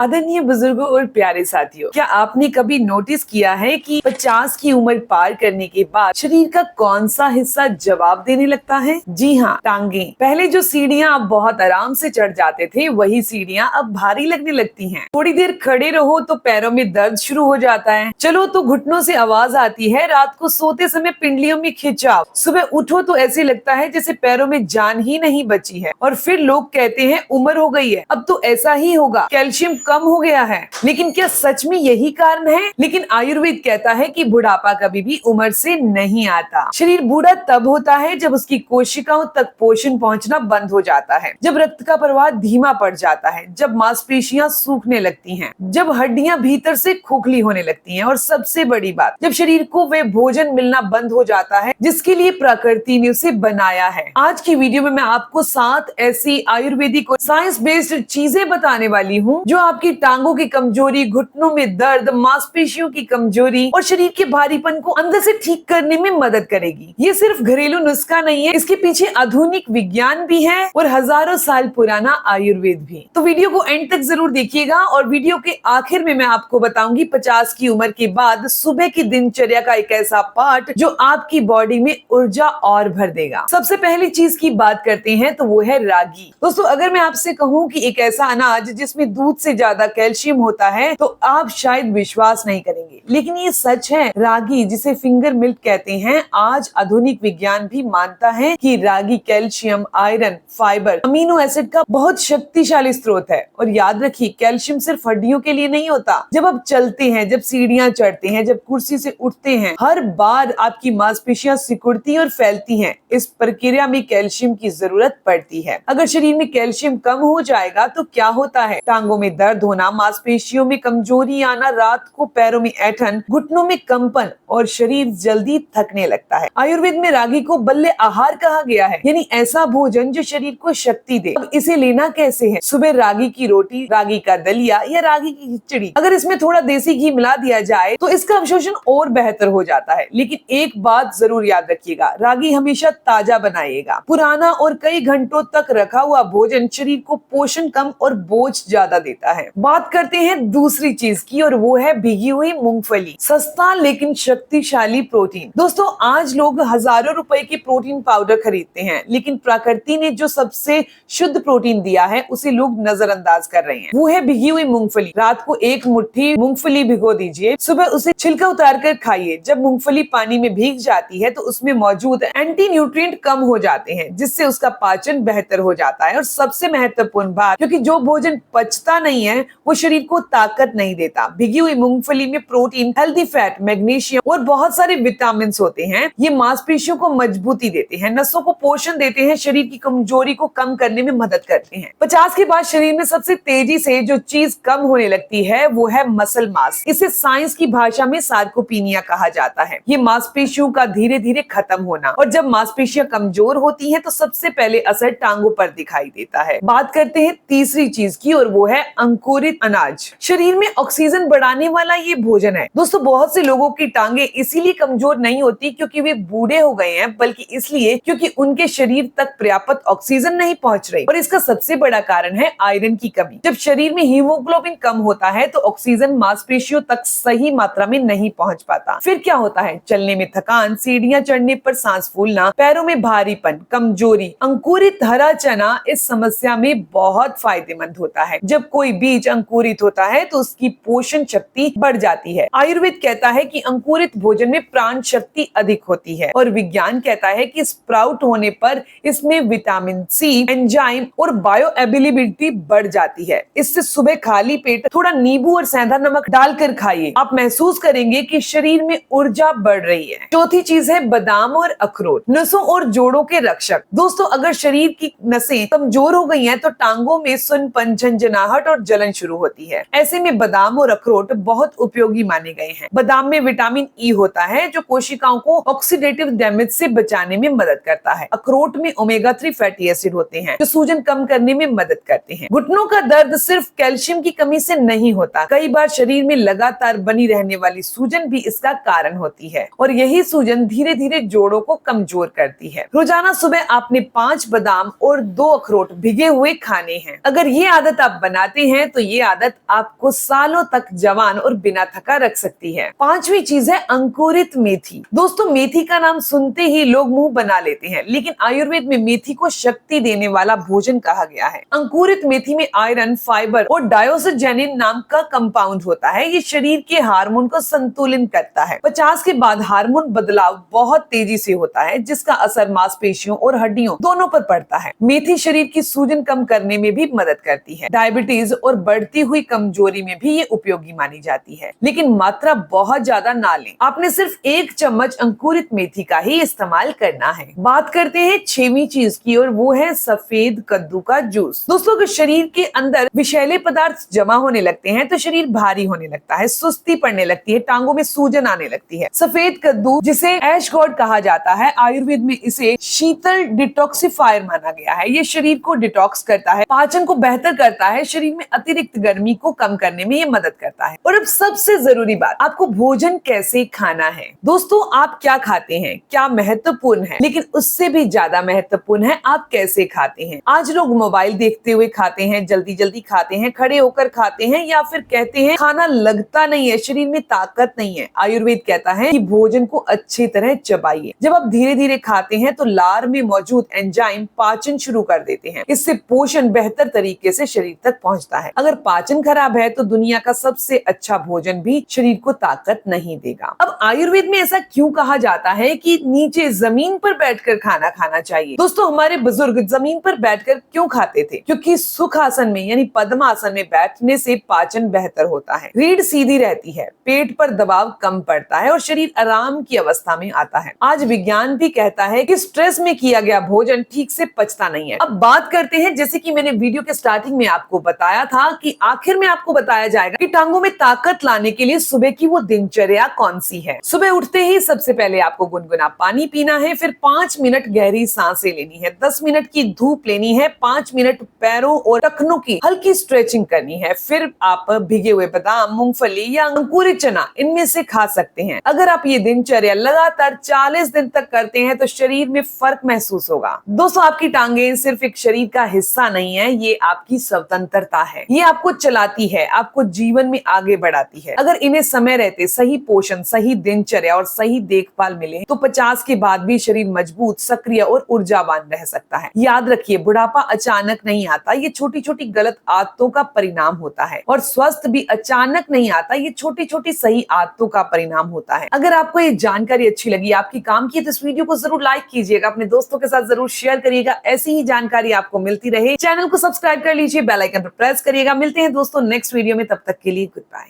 आदरणीय बुजुर्गों और प्यारे साथियों, क्या आपने कभी नोटिस किया है कि 50 की उम्र पार करने के बाद शरीर का कौन सा हिस्सा जवाब देने लगता है? जी हाँ, टांगे। पहले जो सीढ़ियाँ आप बहुत आराम से चढ़ जाते थे, वही सीढ़ियाँ अब भारी लगने लगती हैं। थोड़ी देर खड़े रहो तो पैरों में दर्द शुरू हो जाता है, चलो तो घुटनों से आवाज आती है, रात को सोते समय पिंडलियों में खिंचाव, सुबह उठो तो ऐसे लगता है जैसे पैरों में जान ही नहीं बची है। और फिर लोग कहते हैं उम्र हो गई है, अब तो ऐसा ही होगा, कैल्शियम कम हो गया है। लेकिन क्या सच में यही कारण है? लेकिन आयुर्वेद कहता है कि बुढ़ापा कभी भी उम्र से नहीं आता। शरीर बूढ़ा तब होता है जब उसकी कोशिकाओं तक पोषण पहुंचना बंद हो जाता है, जब रक्त का प्रवाह धीमा पड़ जाता है, जब मांसपेशियां सूखने लगती हैं, जब हड्डियां भीतर से खोखली होने लगती हैं, और सबसे बड़ी बात, जब शरीर को वे भोजन मिलना बंद हो जाता है जिसके लिए प्रकृति ने उसे बनाया है। आज की वीडियो में मैं आपको 7 ऐसी आयुर्वेदिक और साइंस बेस्ड चीजें बताने वाली हूँ जो आपकी टांगों की कमजोरी, घुटनों में दर्द, मांसपेशियों की कमजोरी और शरीर के भारीपन को अंदर से ठीक करने में मदद करेगी। ये सिर्फ घरेलू नुस्खा नहीं है, इसके पीछे आधुनिक विज्ञान भी है और हजारों साल पुराना आयुर्वेद भी। तो वीडियो को एंड तक जरूर देखिएगा और वीडियो के आखिर में मैं आपको बताऊंगी 50 की उम्र के बाद सुबह की दिनचर्या का एक ऐसा पार्ट जो आपकी बॉडी में ऊर्जा और भर देगा। सबसे पहली चीज की बात करते हैं तो वो है रागी। दोस्तों, अगर मैं आपसे कहूँ कि एक ऐसा अनाज जिसमें दूध से ज्यादा कैल्शियम होता है तो आप शायद विश्वास नहीं करेंगे, लेकिन ये सच है। रागी, जिसे फिंगर मिल्क कहते हैं, आज आधुनिक विज्ञान भी मानता है कि ragi calcium, iron, fibre, amino acid का बहुत शक्तिशाली स्रोत है। और याद रखिए, कैल्शियम सिर्फ हड्डियों के लिए नहीं होता। जब आप चलते हैं, जब सीढ़ियां चढ़ते हैं, जब कुर्सी से उठते हैं, हर बार आपकी मांसपेशियां सिकुड़ती और फैलती हैं। इस प्रक्रिया में कैल्शियम की जरूरत पड़ती है। अगर शरीर में कैल्शियम कम हो जाएगा तो क्या होता है? टांगों में दर्द होना, मांसपेशियों में कमजोरी आना, रात को पैरों में ऐंठन, घुटनों में कंपन और शरीर जल्दी थकने लगता है। आयुर्वेद में रागी को बल्ले आहार कहा गया है, यानी ऐसा भोजन जो शरीर को शक्ति दे। अब इसे लेना कैसे है? सुबह रागी की रोटी, रागी का दलिया या रागी की खिचड़ी, अगर इसमें थोड़ा देसी घी मिला दिया जाए तो इसका अवशोषण और बेहतर हो जाता है। लेकिन एक बात जरूर याद रखिएगा, रागी हमेशा ताजा बनाइएगा। पुराना और कई घंटों तक रखा हुआ भोजन शरीर को पोषण कम और बोझ ज्यादा देता है। बात करते हैं दूसरी चीज की, और वो है भीगी हुई मूंगफली। सस्ता लेकिन शक्तिशाली प्रोटीन। दोस्तों, आज लोग हजारों रुपए के प्रोटीन पाउडर खरीदते हैं, लेकिन प्रकृति ने जो सबसे शुद्ध प्रोटीन दिया है उसे लोग नजरअंदाज कर रहे हैं। वो है भीगी हुई मूंगफली। रात को एक मुट्ठी मूंगफली भिगो दीजिए, सुबह उसे छिलका उतार कर खाइए। जब मूंगफली पानी में भीग जाती है तो उसमें मौजूद एंटी न्यूट्रिएंट कम हो जाते हैं, जिससे उसका पाचन बेहतर हो जाता है। और सबसे महत्वपूर्ण बात, क्योंकि जो भोजन पचता नहीं है वो शरीर को ताकत नहीं देता। भिगी हुई मूंगफली में प्रोटीन, हेल्दी फैट, मैग्नीशियम और बहुत सारे विटामिन होते हैं। ये मांसपेशियों को मजबूती देते हैं, नसों को पोषण देते हैं, शरीर की कमजोरी को कम करने में मदद करते हैं। 50 के बाद शरीर में सबसे तेजी से जो चीज कम होने लगती है वो है मसल मास। इसे साइंस की भाषा में सार्कोपीनिया कहा जाता है। ये मांसपेशियों का धीरे धीरे खत्म होना, और जब मांसपेशियां कमजोर होती हैं तो सबसे पहले असर टांगों पर दिखाई देता है। बात करते हैं तीसरी चीज की, और वो है अंकुरित अनाज। शरीर में ऑक्सीजन बढ़ाने वाला ये भोजन है। दोस्तों, बहुत से लोगों की टांगे इसीलिए कमजोर नहीं होती क्योंकि वे बूढ़े हो गए हैं, बल्कि इसलिए क्योंकि उनके शरीर तक पर्याप्त ऑक्सीजन नहीं पहुंच रही। और इसका सबसे बड़ा कारण है आयरन की कमी। जब शरीर में हीमोग्लोबिन कम होता है तो ऑक्सीजन मांसपेशियों तक सही मात्रा में नहीं पहुंच पाता। फिर क्या होता है? चलने में थकान, सीढ़ियां चढ़ने पर सांस फूलना, पैरों में भारीपन, कमजोरी। अंकुरित हरा चना इस समस्या में बहुत फायदेमंद होता है। जब कोई बीज अंकुरित होता है तो उसकी पोषण शक्ति बढ़ जाती है। आयुर्वेद कहता है कि अंकुरित भोजन में प्राण शक्ति अधिक होती है, और विज्ञान कहता है कि स्प्राउट होने पर इसमें विटामिन सी, एंजाइम और बायो अवेलेबिलिटी बढ़ जाती है। इससे सुबह खाली पेट थोड़ा नींबू और सेंधा नमक डालकर खाइए, आप महसूस करेंगे कि शरीर में ऊर्जा बढ़ रही है। चौथी चीज है बादाम और अखरोट, नसों और जोड़ों के रक्षक। दोस्तों, अगर शरीर की नसें कमजोर हो गई हैं तो टांगों में सुनपन, झंझनाहट और जलन शुरू होती है। ऐसे में बादाम और अखरोट बहुत उपयोगी माने गए हैं। बादाम में विटामिन ई होता है जो कोशिकाओं को ऑक्सीडेटिव डैमेज से बचाने में मदद करता है। अखरोट में ओमेगा 3 फैटी एसिड होते हैं जो सूजन कम करने में मदद करते हैं। घुटनों का दर्द सिर्फ कैल्शियम की कमी से नहीं होता, कई बार शरीर में लगातार बनी रहने वाली सूजन भी इसका कारण होती है, और यही सूजन धीरे धीरे जोड़ों को कमजोर करती है। रोजाना सुबह आपने 5 बादाम और 2 अखरोट भिगे हुए खाने हैं। अगर ये आदत आप बनाते हैं तो ये आदत आपको सालों तक जवान और बिना थका रख सकती है। पांचवी चीज है अंकुरित मेथी। दोस्तों, मेथी का नाम सुनते ही लोग मुंह बना लेते हैं, लेकिन आयुर्वेद में मेथी को शक्ति देने वाला भोजन कहा गया है। अंकुरित मेथी में आयरन, फाइबर और डायोसिजेनिन नाम का कंपाउंड होता है। ये शरीर के हार्मोन को संतुलित करता है। 50 के बाद हार्मोन बदलाव बहुत तेजी से होता है, जिसका असर मांसपेशियों और हड्डियों दोनों पर पड़ता है। मेथी शरीर की सूजन कम करने में भी मदद करती है। डायबिटीज और बढ़ती हुई कमजोरी में भी ये उपयोगी मानी जाती है, लेकिन मात्रा बहुत ज्यादा ना लें। आपने सिर्फ 1 चम्मच अंकुरित मेथी का ही इस्तेमाल करना है। बात करते हैं 6वीं चीज की, और वो है सफेद कद्दू का जूस। दोस्तों, अगर शरीर के अंदर विषैले पदार्थ जमा होने लगते हैं तो शरीर भारी होने लगता है, सुस्ती पड़ने लगती है, टांगों में सूजन आने लगती है। सफेद कद्दू, जिसे ऐश गॉड कहा जाता है, आयुर्वेद में इसे शीतल डिटॉक्सिफायर माना गया है। ये शरीर को डिटॉक्स करता है, पाचन को बेहतर करता है, शरीर में अतिरिक्त गर्मी को कम करने में ये मदद करता है। और अब सबसे जरूरी बात, आपको भोजन कैसे खाना है। दोस्तों, आप क्या खाते हैं क्या महत्वपूर्ण है, लेकिन उससे भी ज्यादा महत्वपूर्ण है आप कैसे खाते हैं। आज लोग मोबाइल देखते हुए खाते हैं, जल्दी जल्दी खाते हैं, खड़े होकर खाते हैं, या फिर कहते हैं खाना लगता नहीं है, शरीर में ताकत नहीं है। आयुर्वेद कहता है कि भोजन को अच्छी तरह चबाइए। जब आप धीरे धीरे खाते हैं तो लार में मौजूद एंजाइम पाचन शुरू कर देते हैं। इससे पोषण बेहतर तरीके से शरीर तक पहुंचता है। अगर पाचन खराब है तो दुनिया का सबसे अच्छा भोजन भी शरीर को ताकत नहीं देगा। अब आयुर्वेद में ऐसा क्यों कहा जाता है कि नीचे जमीन पर बैठकर खाना खाना चाहिए। दोस्तों, हमारे बुजुर्ग जमीन पर बैठकर क्यों खाते थे? क्योंकि सुखासन में यानी पद्मासन में बैठने से पाचन बेहतर होता है, रीढ़ सीधी रहती है, पेट पर दबाव कम पड़ता है और शरीर आराम की अवस्था में आता है। आज विज्ञान भी कहता है कि स्ट्रेस में किया गया भोजन ठीक से पचता नहीं है। अब बात करते हैं, जैसे कि मैंने वीडियो के स्टार्टिंग में आपको बताया था कि आखिर में आपको बताया जाएगा कि टांगों में ताकत लाने के लिए सुबह की वो दिनचर्या कौन सी है। सुबह उठते ही सबसे पहले आपको गुनगुना पानी पीना है, फिर 5 मिनट गहरी सांसें लेनी है, 10 मिनट की धूप लेनी है, 5 मिनट पैरों और टखनों की हल्की स्ट्रेचिंग करनी है। फिर आप भिगे हुए बादाम, मूंगफली या अंकुरित चना इनमें से खा सकते हैं। अगर आप ये दिनचर्या लगातार 40 दिन तक करते हैं तो शरीर में फर्क महसूस होगा। दोस्तों, आपकी टांगें सिर्फ एक शरीर का हिस्सा नहीं है, ये आपकी स्वतंत्रता है। ये आपको चलाती है, आपको जीवन में आगे बढ़ाती है। अगर इन्हें समय रहते सही पोषण, सही दिनचर्या और सही देखभाल मिले तो 50 के बाद भी शरीर मजबूत, सक्रिय और ऊर्जावान रह सकता है। याद रखिए, बुढ़ापा अचानक नहीं आता, ये छोटी छोटी गलत आदतों का परिणाम होता है। और स्वस्थ भी अचानक नहीं आता, ये छोटी छोटी सही आदतों का परिणाम होता है। अगर आपको ये जानकारी अच्छी लगी, आपकी काम की, तो इस वीडियो को जरूर लाइक कीजिएगा, अपने दोस्तों के साथ जरूर शेयर करिएगा। ऐसी ही जानकारी आपको मिलती रहे, चैनल को सब्सक्राइब कर लीजिए, बेल आइकन पर प्रेस करिएगा। मिलते हैं दोस्तों नेक्स्ट वीडियो में, तब तक के लिए गुड बाय।